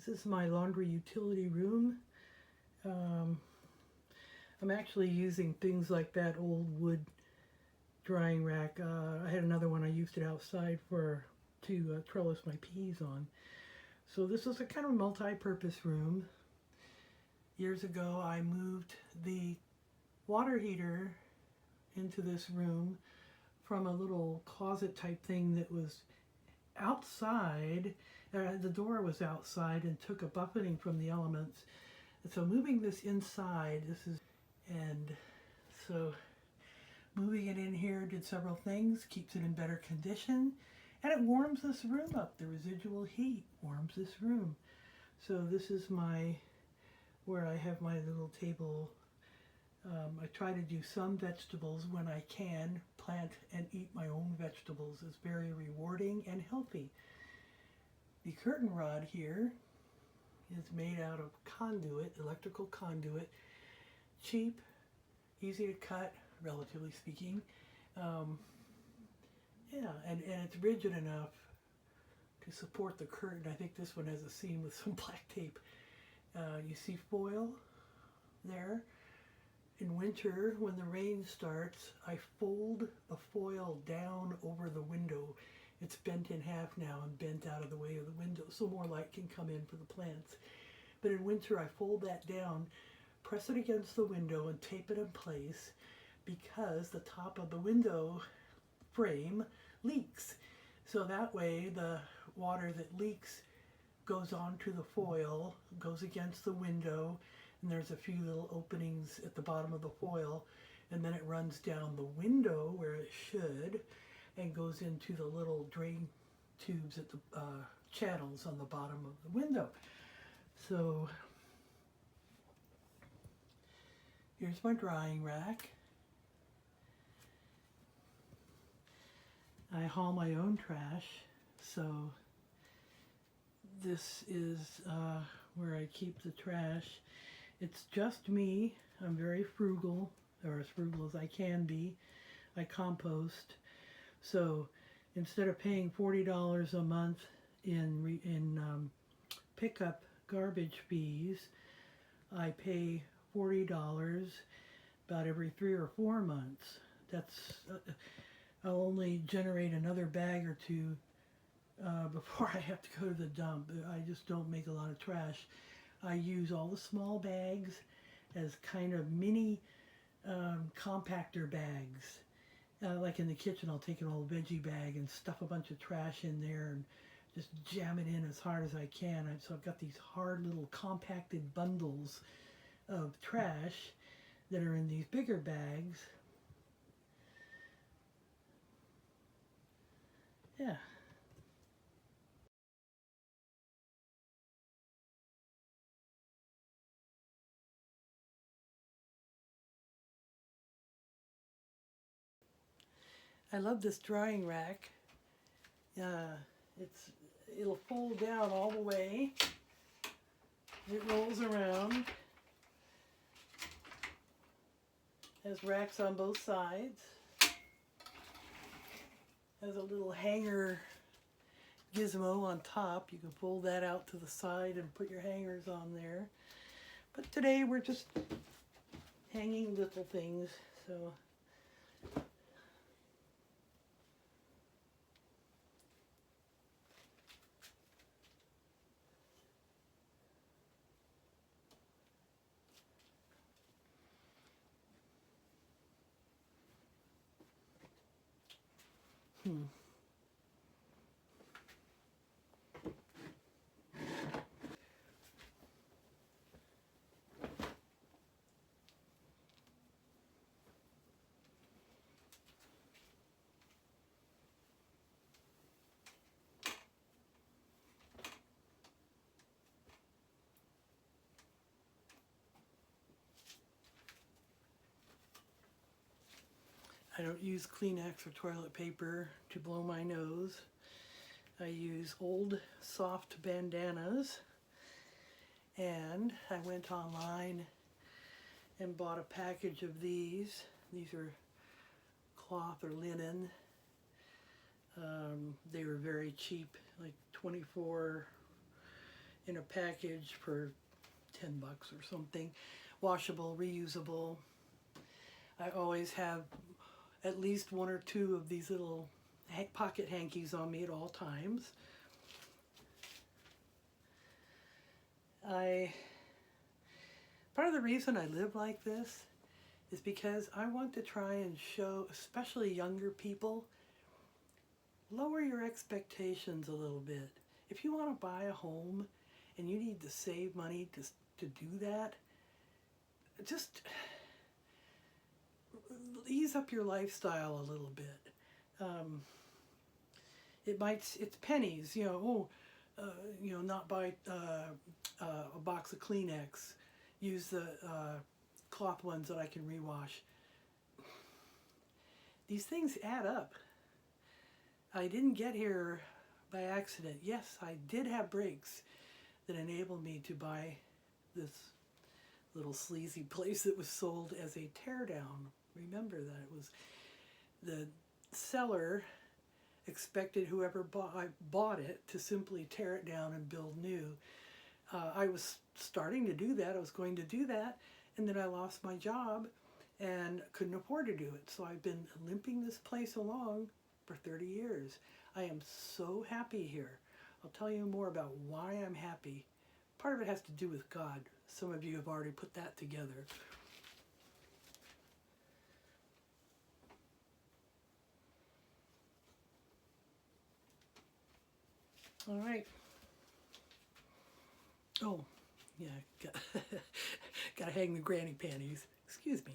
This is my laundry utility room. I'm actually using things like that old wood drying rack. I had another one, I used it outside to trellis my peas on. So this is a kind of multi-purpose room. Years ago I moved the water heater into this room from a little closet type thing that was outside. The door was outside and took a buffeting from the elements. And so moving this inside, moving it in here did several things. Keeps it in better condition, and it warms this room up. The residual heat warms this room. So this is where I have my little table. I try to do some vegetables when I can. Plant and eat my own vegetables is very rewarding and healthy. The curtain rod here is made out of conduit, electrical conduit. Cheap, easy to cut, relatively speaking. Yeah, and it's rigid enough to support the curtain. I think this one has a seam with some black tape. You see foil there. In winter, when the rain starts, I fold the foil down over the window. It's bent in half now and bent out of the way of the window so more light can come in for the plants. But in winter, I fold that down, press it against the window and tape it in place because the top of the window frame leaks. So that way the water that leaks goes onto the foil, goes against the window, and there's a few little openings at the bottom of the foil, and then it runs down the window where it should and goes into the little drain tubes at the channels on the bottom of the window. So here's my drying rack. I haul my own trash, so this is where I keep the trash. It's just me. I'm very frugal, or as frugal as I can be. I compost. So instead of paying $40 a month in pickup garbage fees, I pay $40 about every 3 or 4 months. That's I'll only generate another bag or two before I have to go to the dump. I just don't make a lot of trash. I use all the small bags as kind of mini compactor bags. Like in the kitchen, I'll take an old veggie bag and stuff a bunch of trash in there and just jam it in as hard as I can. So I've got these hard little compacted bundles of trash that are in these bigger bags. Yeah. I love this drying rack. It'll fold down all the way. It rolls around. Has racks on both sides. Has a little hanger gizmo on top. You can fold that out to the side and put your hangers on there. But today we're just hanging little things, so I don't use Kleenex or toilet paper to blow my nose. I use old soft bandanas, and I went online and bought a package of these. These are cloth or linen. They were very cheap, like 24 in in a package for 10 bucks or something. Washable, reusable. I always have at least one or two of these little pocket hankies on me at all times. Part of the reason I live like this is because I want to try and show, especially younger people, lower your expectations a little bit. If you want to buy a home and you need to save money to do that, just ease up your lifestyle a little bit. It's pennies, you know, not buy a box of Kleenex, use the cloth ones that I can rewash. These things add up. I didn't get here by accident. Yes, I did have breaks that enabled me to buy this little sleazy place that was sold as a teardown. Remember that it was the seller expected whoever bought it to simply tear it down and build new. I was starting to do that. I was going to do that, and then I lost my job and couldn't afford to do it. So I've been limping this place along for 30 years. I am so happy here. I'll tell you more about why I'm happy. Part of it has to do with God. Some of you have already put that together. All right. Oh, yeah, gotta hang the granny panties. Excuse me.